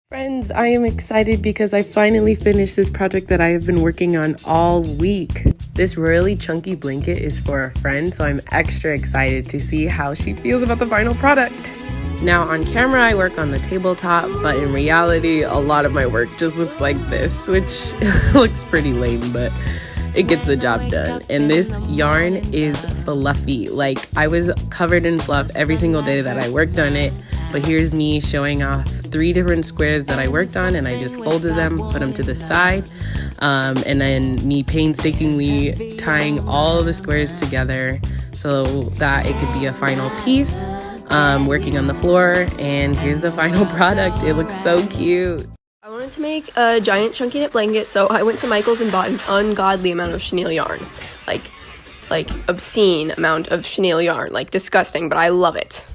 Friends, I am excited because I finally finished this project that I have been working on all week. This really chunky blanket is for a friend, so I'm extra excited to see how she feels about the final product. Now on camera I work on the tabletop, but in reality a lot of my work just looks like this, which looks pretty lame, but it gets the job done. And this yarn is fluffy. Like, I was covered in fluff every single day that I worked on it, but here's me showing off 3 different squares that I worked on, and I just folded them, put them to the side, and then me painstakingly tying all the squares together so that it could be a final piece, working on the floor, and here's the final product. It looks so cute. I wanted to make a giant chunky knit blanket, so I went to Michael's and bought an ungodly amount of chenille yarn. Like obscene amount of chenille yarn. Like, disgusting, but I love it.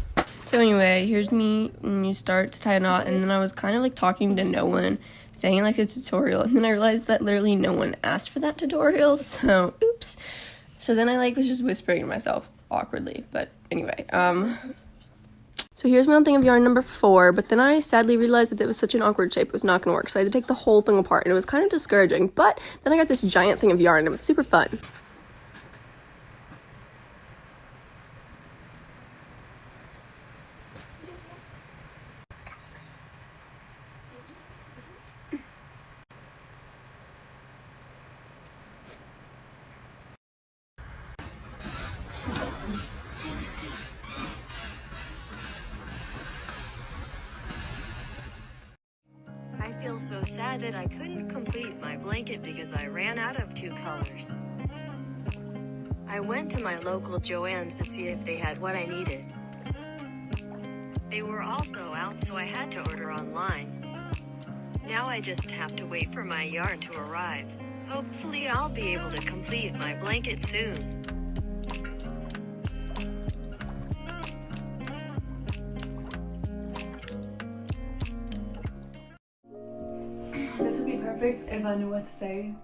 So anyway, here's me when you start to tie a knot, and then I was kind of like talking to no one, saying like a tutorial, and then I realized that literally no one asked for that tutorial, so oops. So then I like was just whispering to myself awkwardly, but anyway, so here's my own thing of yarn number 4, but then I sadly realized that it was such an awkward shape, it was not going to work, so I had to take the whole thing apart, and it was kind of discouraging, but then I got this giant thing of yarn, and it was super fun. I feel so sad that I couldn't complete my blanket because I ran out of 2 colors. I went to my local Joann's to see if they had what I needed. They were also out, so I had to order online. Now I just have to wait for my yarn to arrive. Hopefully I'll be able to complete my blanket soon. This would be perfect if I knew what to say,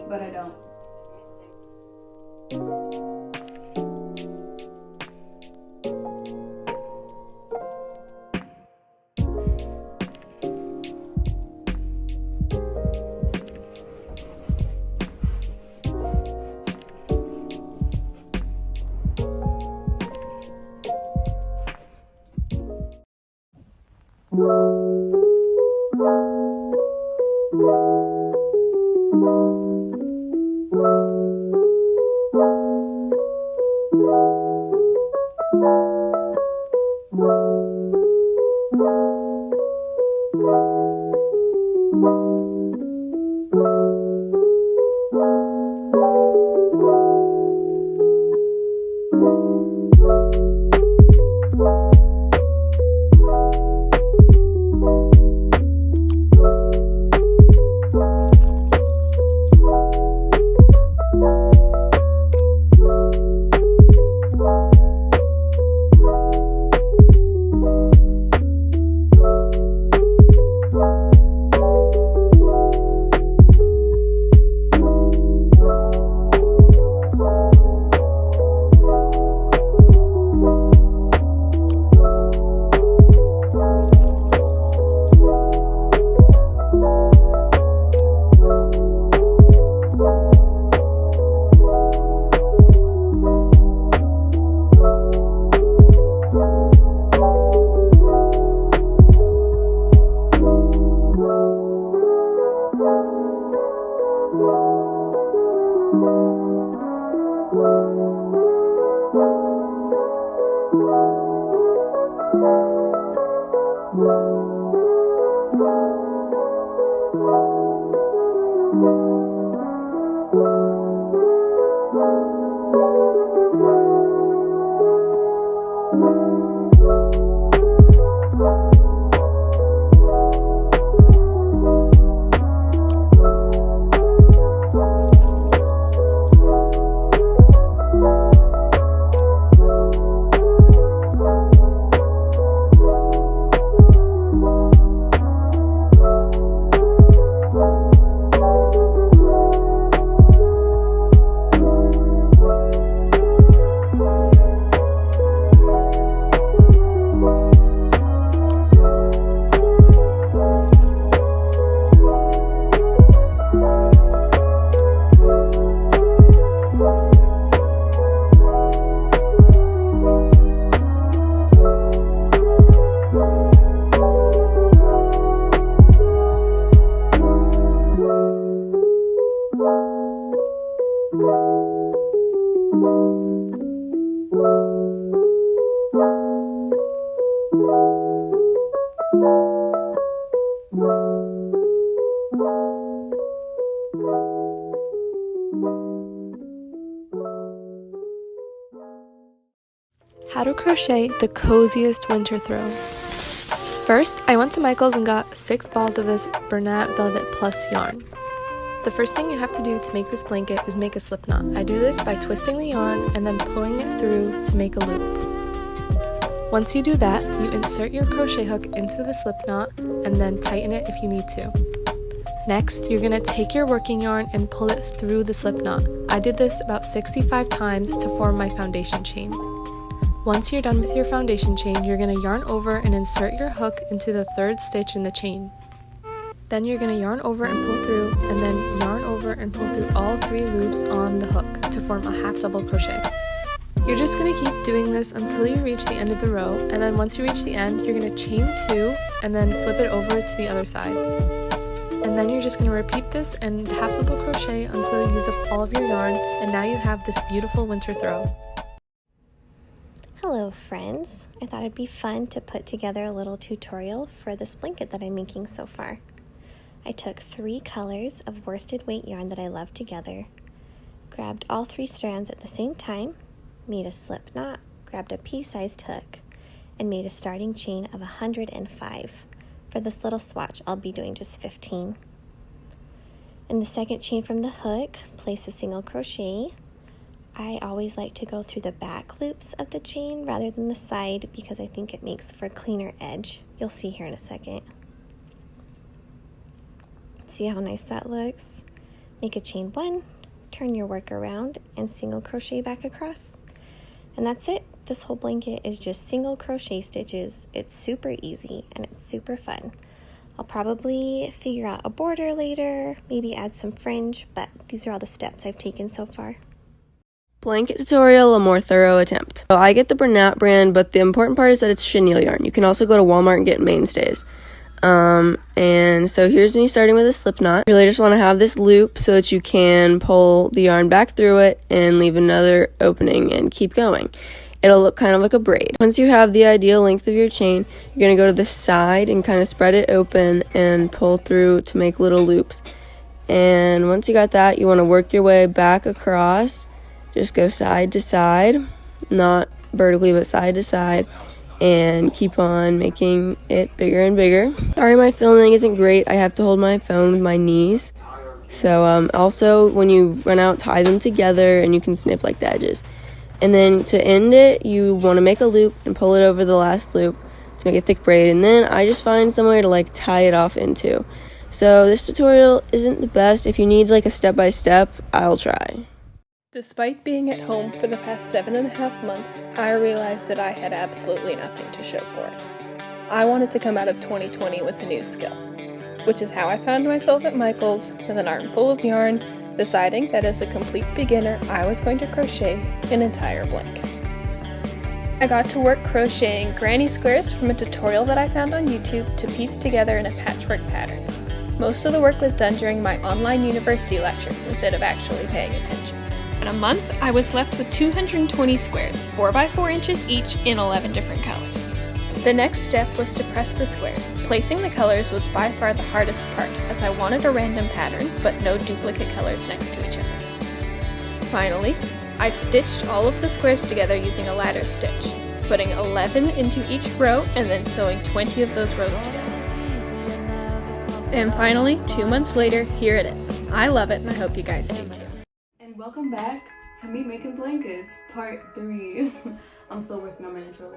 but I don't. How to crochet the coziest winter throw. First, I went to Michael's and got 6 balls of this Bernat Velvet Plus yarn. The first thing you have to do to make this blanket is make a slip knot. I do this by twisting the yarn and then pulling it through to make a loop. Once you do that, you insert your crochet hook into the slip knot and then tighten it if you need to. Next, you're going to take your working yarn and pull it through the slip knot. I did this about 65 times to form my foundation chain. Once you're done with your foundation chain, you're going to yarn over and insert your hook into the 3rd stitch in the chain. Then you're going to yarn over and pull through, and then yarn over and pull through all 3 loops on the hook to form a half double crochet. You're just going to keep doing this until you reach the end of the row, and then once you reach the end, you're going to chain 2 and then flip it over to the other side. And then you're just going to repeat this and half double crochet until you use up all of your yarn, and now you have this beautiful winter throw. Hello friends, I thought it'd be fun to put together a little tutorial for this blanket that I'm making so far. I took 3 colors of worsted weight yarn that I love together, grabbed all 3 strands at the same time, made a slip knot, grabbed a pea-sized hook, and made a starting chain of 105. For this little swatch, I'll be doing just 15. In the second chain from the hook, place a single crochet. I always like to go through the back loops of the chain rather than the side because I think it makes for a cleaner edge. You'll see here in a second. See how nice that looks? Make a chain 1, turn your work around, and single crochet back across. And that's it. This whole blanket is just single crochet stitches. It's super easy and it's super fun. I'll probably figure out a border later, maybe add some fringe, but these are all the steps I've taken so far. Blanket tutorial, a more thorough attempt. So I get the Bernat brand, but the important part is that it's chenille yarn. You can also go to Walmart and get Mainstays. And so here's me starting with a slip knot. You really just want to have this loop so that you can pull the yarn back through it and leave another opening and keep going. It'll look kind of like a braid. Once you have the ideal length of your chain, you're going to go to the side and kind of spread it open and pull through to make little loops. And once you got that, you want to work your way back across. Just go side to side, not vertically, but side to side, and keep on making it bigger and bigger. Sorry, my filming isn't great. I have to hold my phone with my knees. So also, when you run out, tie them together, and you can snip like the edges. And then to end it, you want to make a loop and pull it over the last loop to make a thick braid. And then I just find somewhere to like tie it off into. So this tutorial isn't the best. If you need like a step-by-step, I'll try. Despite being at home for the past 7.5 months, I realized that I had absolutely nothing to show for it. I wanted to come out of 2020 with a new skill, which is how I found myself at Michael's with an armful of yarn, deciding that as a complete beginner, I was going to crochet an entire blanket. I got to work crocheting granny squares from a tutorial that I found on YouTube to piece together in a patchwork pattern. Most of the work was done during my online university lectures instead of actually paying attention. In a month, I was left with 220 squares, 4 by 4 inches each in 11 different colors. The next step was to press the squares. Placing the colors was by far the hardest part, as I wanted a random pattern, but no duplicate colors next to each other. Finally, I stitched all of the squares together using a ladder stitch, putting 11 into each row and then sewing 20 of those rows together. And finally, 2 months later, here it is. I love it and I hope you guys do too. And welcome back to me making blankets, part 3. I'm still working on my intro.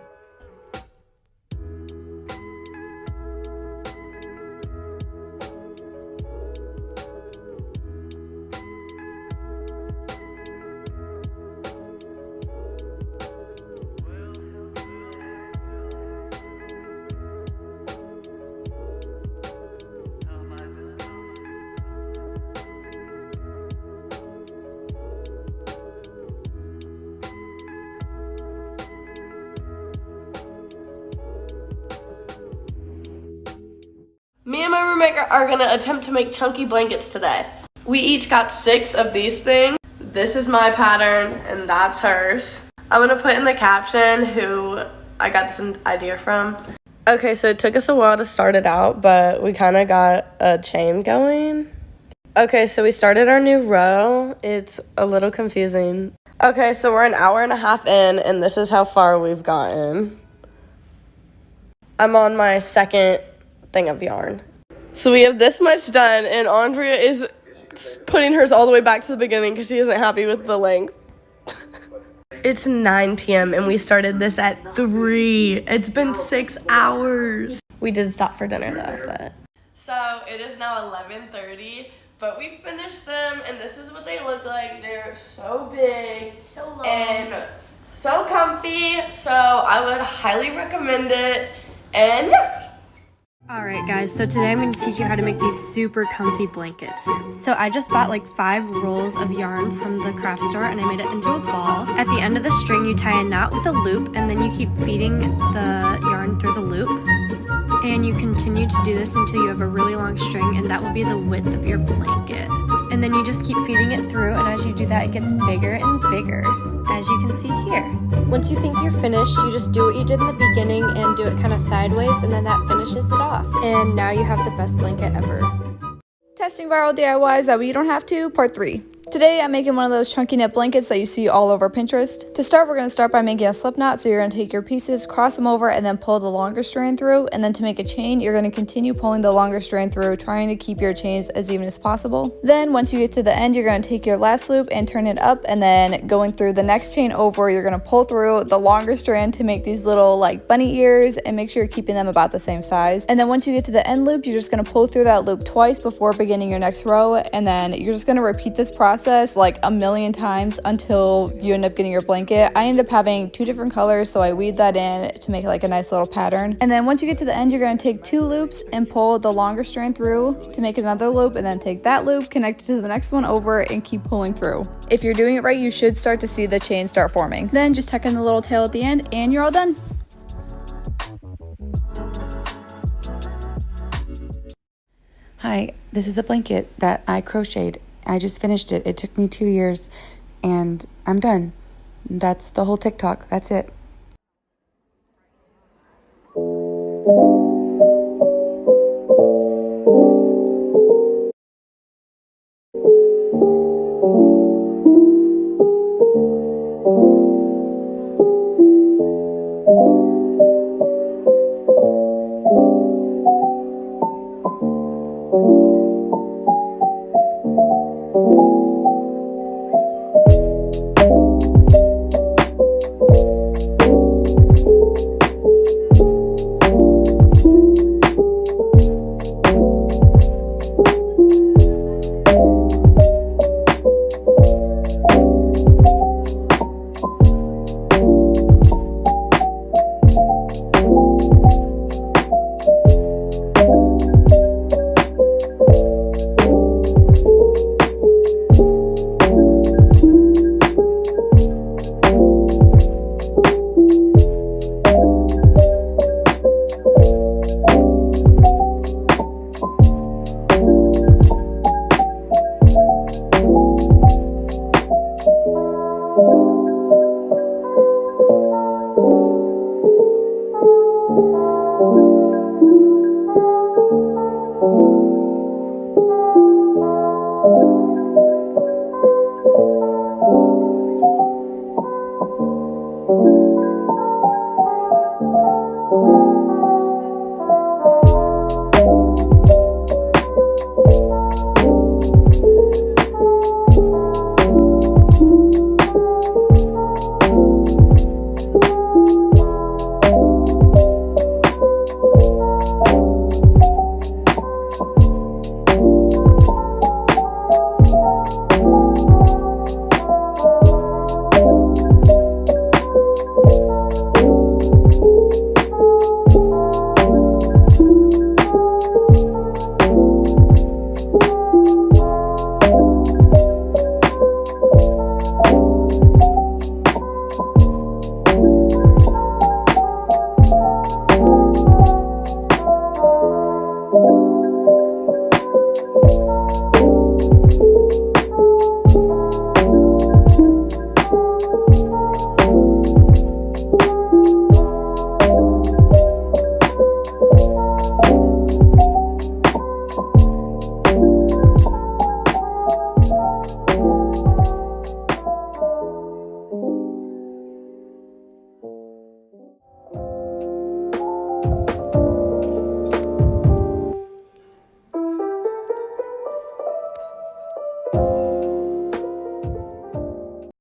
Me and my roommate are gonna attempt to make chunky blankets today. We each got 6 of these things. this is my pattern and that's hers. I'm gonna put in the caption who I got some idea from. Okay, so it took us a while to start it out, but we kind of got a chain going. Okay, so we started our new row. It's a little confusing. Okay, so we're an hour and a half in, and this is how far we've gotten. I'm on my second thing of yarn. So we have this much done, and Andrea is putting hers all the way back to the beginning because she isn't happy with the length. It's 9 p.m. and we started this at 3. It's been 6 hours. We did stop for dinner though, but. So it is now 11:30, but we finished them and this is what they look like. They're so big, so long, and so comfy. So I would highly recommend it. And yeah. Alright guys, so today I'm going to teach you how to make these super comfy blankets. So I just bought like 5 rolls of yarn from the craft store and I made it into a ball. At the end of the string you tie a knot with a loop and then you keep feeding the yarn through the loop. And you continue to do this until you have a really long string and that will be the width of your blanket. And then you just keep feeding it through and as you do that it gets bigger and bigger, as you can see here. Once you think you're finished, you just do what you did in the beginning and do it kind of sideways and then that finishes it off. And now you have the best blanket ever. Testing viral DIYs that way you don't have to, part 3. Today I'm making one of those chunky knit blankets that you see all over Pinterest. To start, we're going to start by making a slip knot. So you're going to take your pieces, cross them over, and then pull the longer strand through. And then to make a chain, you're going to continue pulling the longer strand through, trying to keep your chains as even as possible. Then once you get to the end, you're going to take your last loop and turn it up, and then going through the next chain over, you're going to pull through the longer strand to make these little like bunny ears, and make sure you're keeping them about the same size. And then once you get to the end loop, you're just going to pull through that loop twice before beginning your next row, and then you're just going to repeat this process like a million times until you end up getting your blanket. I ended up having 2 different colors, so I weaved that in to make like a nice little pattern. And then once you get to the end, you're going to take 2 loops and pull the longer strand through to make another loop, and then take that loop, connect it to the next one over, and keep pulling through. If you're doing it right, you should start to see the chain start forming. Then just tuck in the little tail at the end and you're all done. Hi, this is a blanket that I crocheted. I just finished it. It took me 2 years and I'm done. That's the whole TikTok. That's it. you.